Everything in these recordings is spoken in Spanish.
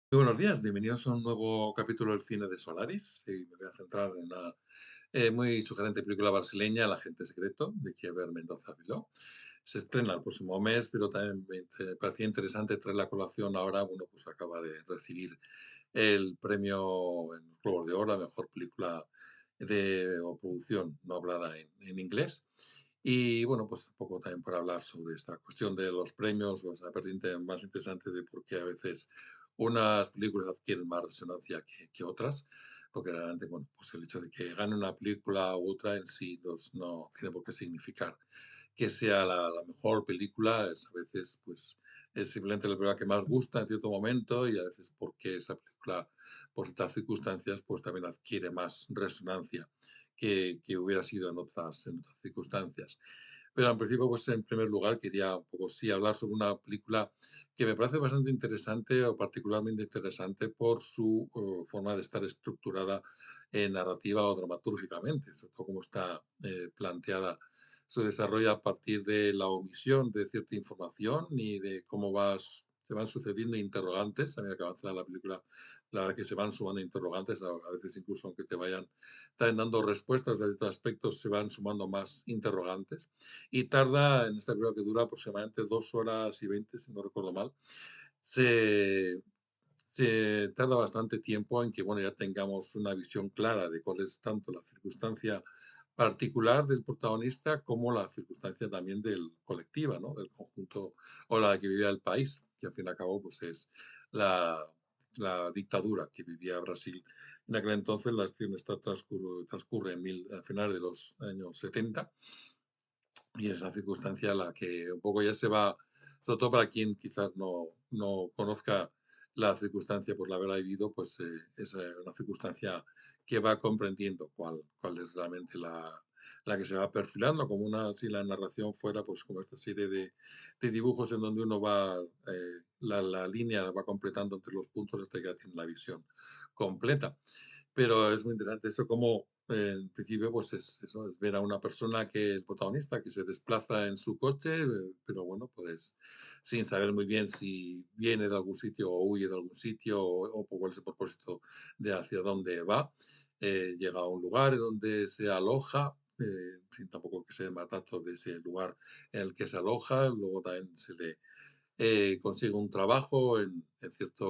Muy buenos días, bienvenidos a un nuevo capítulo del cine de Solaris. Y me voy a centrar en una muy sugerente película brasileña, El agente secreto, de Kiever Mendoza Viló. Se estrena el próximo mes, pero también me parecía interesante traer la colación ahora. Bueno, pues acaba de recibir el premio en los Globos de Oro a mejor película o producción no hablada en inglés. Y bueno, pues un poco también para hablar sobre esta cuestión de los premios, o esa vertiente más interesante de por qué a veces unas películas adquieren más resonancia que otras, porque realmente, bueno, pues el hecho de que gane una película u otra en sí no tiene por qué significar que sea la mejor película, es a veces pues es simplemente la película que más gusta en cierto momento y a veces porque esa película, por ciertas circunstancias, pues también adquiere más resonancia que hubiera sido en otras circunstancias. Pero en principio, pues en primer lugar, quería un poco sí hablar sobre una película que me parece bastante interesante o particularmente interesante por su forma de estar estructurada narrativa o dramatúrgicamente, sobre todo cómo está planteada su desarrollo a partir de la omisión de cierta información y de cómo se van sucediendo interrogantes. A medida que avanza la película, la verdad que se van sumando interrogantes, a veces incluso aunque te vayan también dando respuestas de ciertos aspectos, se van sumando más interrogantes. Y tarda, en esta película que dura aproximadamente 2 horas y 20, si no recuerdo mal, se, se tarda bastante tiempo en que bueno, ya tengamos una visión clara de cuál es tanto la circunstancia particular del protagonista como la circunstancia también del colectiva, ¿no? Del conjunto o la que vivía el país, que al fin y al cabo pues es la, la dictadura que vivía Brasil en aquel entonces. La acción transcurre a finales de los años 70 y es la circunstancia la que un poco ya se va, sobre todo para quien quizás no conozca la circunstancia por la haberla vivido, pues es una circunstancia que va comprendiendo cuál es realmente la que se va perfilando, como si la narración fuera pues como esta serie de dibujos en donde uno va, la línea va completando entre los puntos hasta que ya tiene la visión completa. Pero es muy interesante eso como, en principio, pues es eso, es ver a una persona que el protagonista que se desplaza en su coche, pero bueno, pues sin saber muy bien si viene de algún sitio o huye de algún sitio o por cuál es el propósito de hacia dónde va. Llega a un lugar en donde se aloja, sin tampoco que se den más datos de ese lugar en el que se aloja, luego también se le consigue un trabajo en cierta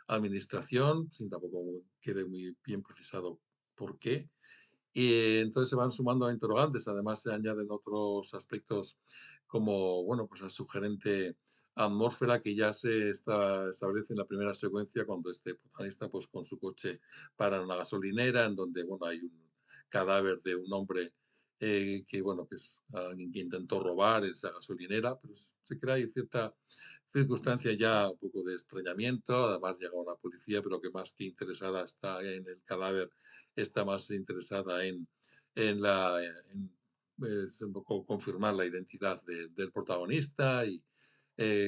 administración, sin tampoco quede muy bien precisado por qué. Y entonces se van sumando a interrogantes, además se añaden otros aspectos como, bueno, pues la sugerente atmósfera que ya establece en la primera secuencia cuando este protagonista, pues con su coche para en una gasolinera en donde, bueno, hay un cadáver de un hombre que, bueno, que es alguien que intentó robar esa gasolinera, pero se crea ahí cierta circunstancia ya un poco de extrañamiento. Además llega una policía, pero que más que interesada está en el cadáver, está más interesada en es un poco confirmar la identidad del protagonista y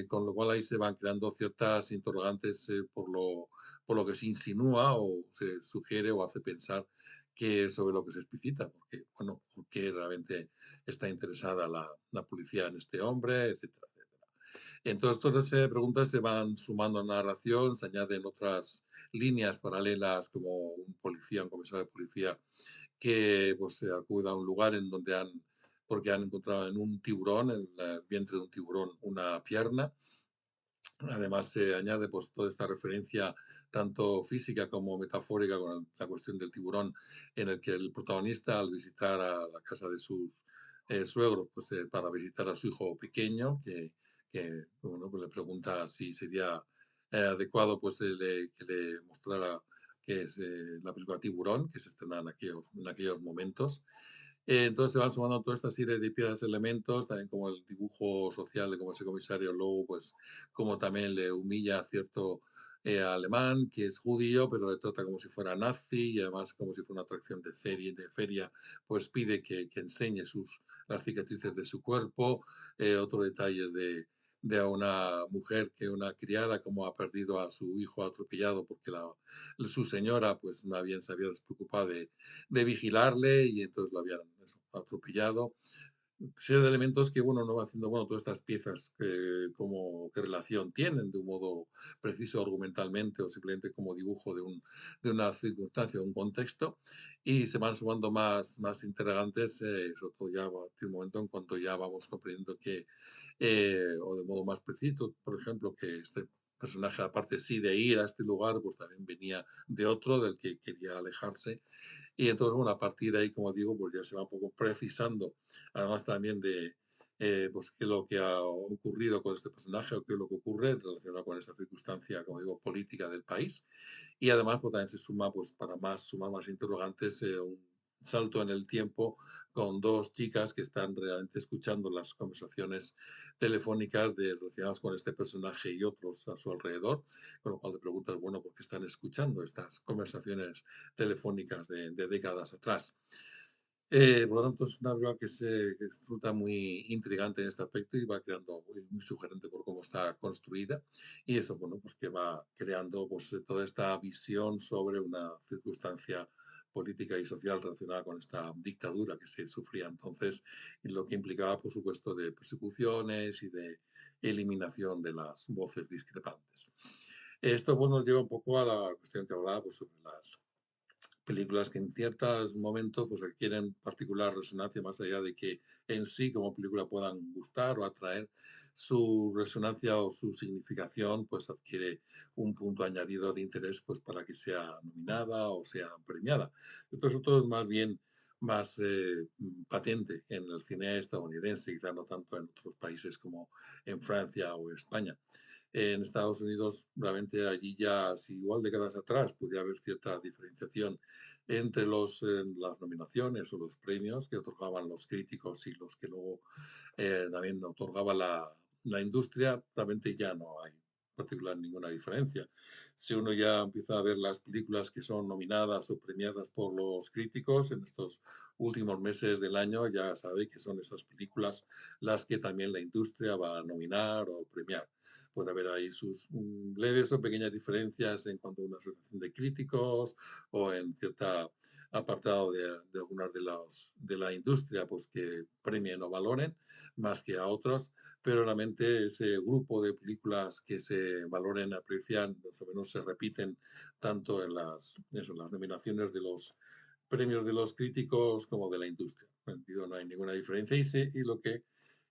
con lo cual ahí se van creando ciertas interrogantes por lo que se insinúa o se sugiere o hace pensar que sobre lo que se explicita, porque, bueno, por qué realmente está interesada la policía en este hombre, etcétera, etcétera. Entonces, todas esas preguntas se van sumando a la narración, se añaden otras líneas paralelas, como un policía, un comisario de policía, que pues acude a un lugar en donde porque han encontrado en un tiburón, en el vientre de un tiburón, una pierna. Además, se añade pues toda esta referencia, tanto física como metafórica, con la cuestión del tiburón, en el que el protagonista, al visitar a la casa de sus suegros, pues para visitar a su hijo pequeñño, bueno, pues le pregunta si sería adecuado pues que le mostrara que es la película Tiburón, que se estrena en aquellos momentos. Entonces se van sumando toda esta serie de piezas, elementos, también como el dibujo social de cómo ese comisario luego pues como también le humilla a cierto alemán que es judío, pero le trata como si fuera nazi y además como si fuera una atracción de feria, pues pide que enseñe las cicatrices de su cuerpo, otros detalles de una mujer, una criada, como ha perdido a su hijo atropellado porque su señora pues no se había despreocupado de vigilarle y entonces lo habían atropellado. serie de elementos que, bueno, no va haciendo, bueno, todas estas piezas, como qué relación tienen de un modo preciso argumentalmente o simplemente como dibujo de una circunstancia, de un contexto, y se van sumando más interrogantes, sobre todo ya a partir de un momento en cuanto ya vamos comprendiendo que, o de modo más preciso, por ejemplo, que este personaje, aparte sí de ir a este lugar, pues también venía de otro del que quería alejarse y entonces, bueno, a partir de ahí, como digo, pues ya se va un poco precisando, además también de pues qué es lo que ha ocurrido con este personaje o qué es lo que ocurre relacionado con esa circunstancia, como digo, política del país. Y además, pues también se suma, pues para sumar más interrogantes, un salto en el tiempo con dos chicas que están realmente escuchando las conversaciones telefónicas relacionadas con este personaje y otros a su alrededor, con lo cual te preguntas, bueno, ¿por qué están escuchando estas conversaciones telefónicas de décadas atrás? Por lo tanto, es una película que resulta muy intrigante en este aspecto y va creando, muy sugerente por cómo está construida. Y eso, bueno, pues que va creando pues, toda esta visión sobre una circunstancia política y social relacionada con esta dictadura que se sufría entonces y lo que implicaba, por supuesto, de persecuciones y de eliminación de las voces discrepantes. Esto pues, nos lleva un poco a la cuestión que hablaba pues, sobre las películas que en ciertos momentos pues, requieren particular resonancia, más allá de que en sí como película puedan gustar o atraer, su resonancia o su significación pues adquiere un punto añadido de interés pues para que sea nominada o sea premiada. Esto es todo más bien más patente en el cine estadounidense, quizá no tanto en otros países como en Francia o España. En Estados Unidos, realmente allí ya, si igual décadas atrás, podía haber cierta diferenciación entre las nominaciones o los premios que otorgaban los críticos y los que luego también otorgaba la industria, realmente ya no hay particular ninguna diferencia. Si uno ya empieza a ver las películas que son nominadas o premiadas por los críticos en estos últimos meses del año, ya sabe que son esas películas las que también la industria va a nominar o premiar. Puede haber ahí sus leves o pequeñas diferencias en cuanto a una asociación de críticos o en cierta apartado de algunas de la industria pues que premien o valoren más que a otros, pero realmente ese grupo de películas que se valoren, aprecian, más o menos se repiten tanto en las nominaciones de los premios de los críticos como de la industria. En ese sentido, no hay ninguna diferencia y lo que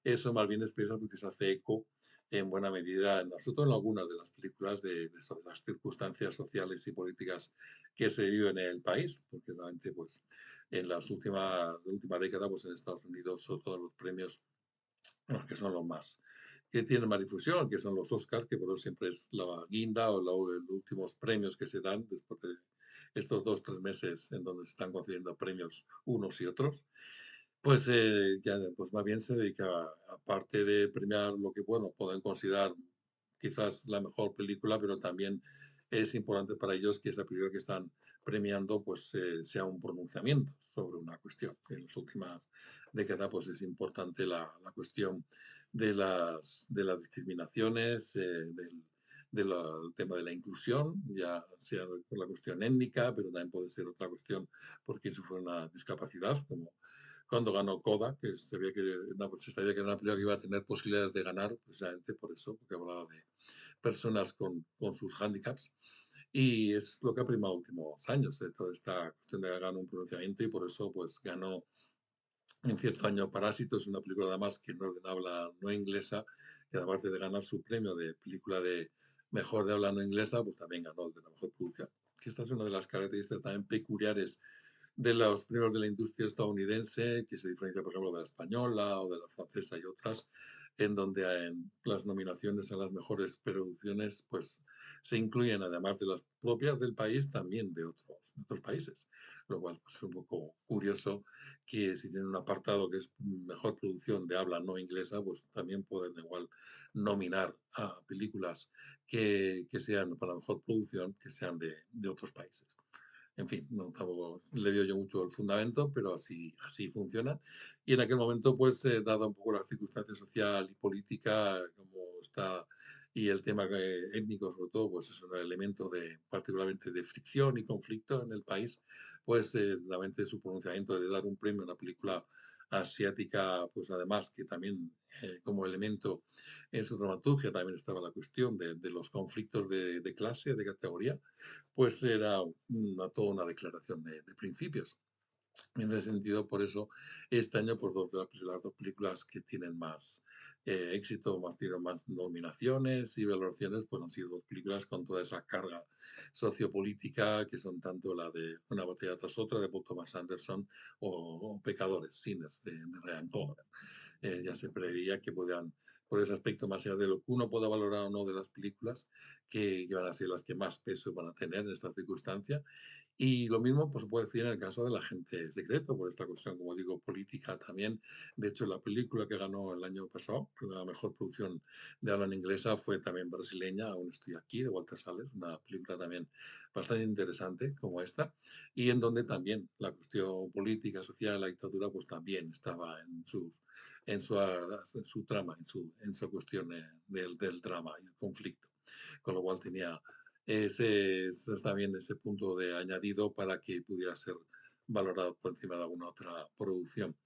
eso más bien expresa porque se hace eco en buena medida, sobre todo en algunas de las películas de las circunstancias sociales y políticas que se viven en el país, porque realmente pues en la última década pues en Estados Unidos son todos los premios los que son los más, que tienen más difusión, que son los Oscars, que por eso siempre es la guinda o los últimos premios que se dan después de estos 2 o 3 meses en donde se están concediendo premios unos y otros. Pues ya pues más bien se dedica, aparte de premiar lo que, bueno, pueden considerar quizás la mejor película, pero también es importante para ellos que esa película que están premiando pues sea un pronunciamiento sobre una cuestión. En las últimas décadas pues es importante la cuestión de las discriminaciones, del tema de la inclusión, ya sea por la cuestión étnica, pero también puede ser otra cuestión porque sufre una discapacidad, como cuando ganó Coda, que se sabía que era una película que iba a tener posibilidades de ganar, precisamente por eso, porque hablaba de personas con sus hándicaps. Y es lo que ha primado últimos años, toda esta cuestión de ganar un pronunciamiento y por eso pues ganó en cierto año Parásitos, una película además que no es de habla no inglesa, que además de ganar su premio de película de mejor de habla no inglesa, pues también ganó el de la mejor producción. Que esta es una de las características también peculiares de los premios de la industria estadounidense, que se diferencia, por ejemplo, de la española o de la francesa y otras, en donde en las nominaciones a las mejores producciones, pues se incluyen, además de las propias del país, también de otros países. Lo cual pues, es un poco curioso que si tienen un apartado que es mejor producción de habla no inglesa, pues también pueden igual nominar a películas que sean para mejor producción, que sean de otros países. En fin, no tampoco le dio yo mucho el fundamento, pero así funciona. Y en aquel momento, pues, dada un poco la circunstancia social y política, como está y el tema étnico, sobre todo, pues es un elemento de, particularmente de fricción y conflicto en el país, pues realmente su pronunciamiento de dar un premio a una película asiática, pues además que también como elemento en su dramaturgia también estaba la cuestión de los conflictos de clase, de categoría, pues era toda una declaración de principios. En ese sentido, por eso, este año, pues las dos películas que tienen más éxito, tienen más nominaciones y valoraciones, pues han sido dos películas con toda esa carga sociopolítica, que son tanto la de Una batalla tras otra, de Paul Thomas Anderson, o Pecadores, Sinners, de Ryan Coogler. Ya se preveía que podían, por ese aspecto, más allá de lo que uno pueda valorar o no de las películas, que van a ser las que más peso van a tener en esta circunstancia, y lo mismo pues, se puede decir en el caso del agente secreto, por esta cuestión, como digo, política también. De hecho, la película que ganó el año pasado, la mejor producción de habla inglesa, fue también brasileña, Aún estoy aquí, de Walter Salles, una película también bastante interesante como esta, y en donde también la cuestión política, social, la dictadura, pues también estaba en su trama, en su cuestión del drama y el conflicto. Con lo cual tenía también ese punto de añadido para que pudiera ser valorado por encima de alguna otra producción.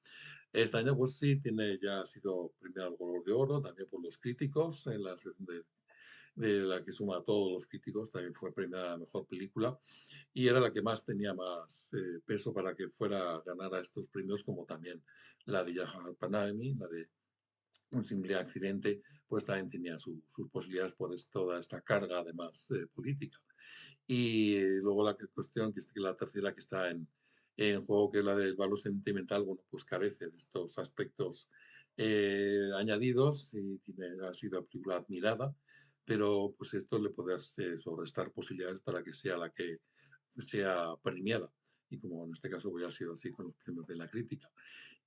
Este año, pues sí, ya ha sido premiado al Globo de Oro, también por los críticos, en la sección de la que suma a todos los críticos, también fue premiada a Mejor Película, y era la que más tenía más peso para que fuera a ganar a estos premios, como también la de Yahya Panami, la de Un simple accidente, pues también tenía sus posibilidades por toda esta carga, además, política. Y luego la cuestión, que es que la tercera que está en juego, que es la del valor sentimental, bueno, pues carece de estos aspectos añadidos y ha sido una película admirada, pero pues esto le puede sobrestar posibilidades para que sea la que sea premiada. Y como en este caso pues ha sido así con los premios de la crítica.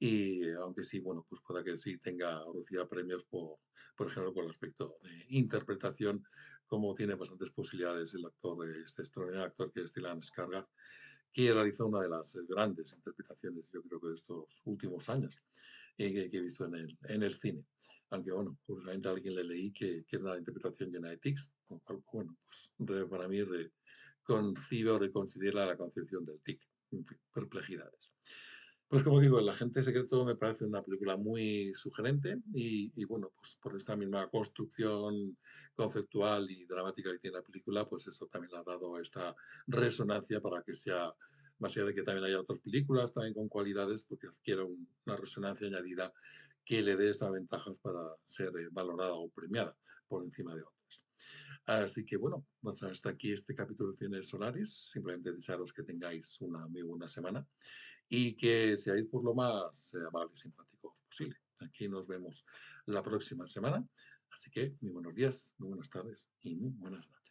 Y aunque sí, bueno, pues pueda que sí tenga o reciba premios por ejemplo, por el aspecto de interpretación, como tiene bastantes posibilidades el actor, este extraordinario actor que es Stellan Skarsgård, que realizó una de las grandes interpretaciones, yo creo que de estos últimos años, que he visto en el cine. Aunque, bueno, curiosamente a alguien le leí que era una interpretación llena de tics, con lo cual, bueno, pues para mí concibe o reconsidera la concepción del tic. En fin, perplejidades. Pues como digo, El agente secreto me parece una película muy sugerente y bueno, pues por esta misma construcción conceptual y dramática que tiene la película, pues eso también le ha dado esta resonancia para que sea, más allá de que también haya otras películas también con cualidades, porque adquiera una resonancia añadida que le dé estas ventajas para ser valorada o premiada por encima de otras. Así que bueno, pues hasta aquí este capítulo de Cine Solaris. Simplemente desearos que tengáis una muy buena semana y que seáis por lo más amables y simpáticos posible. Aquí nos vemos la próxima semana. Así que muy buenos días, muy buenas tardes y muy buenas noches.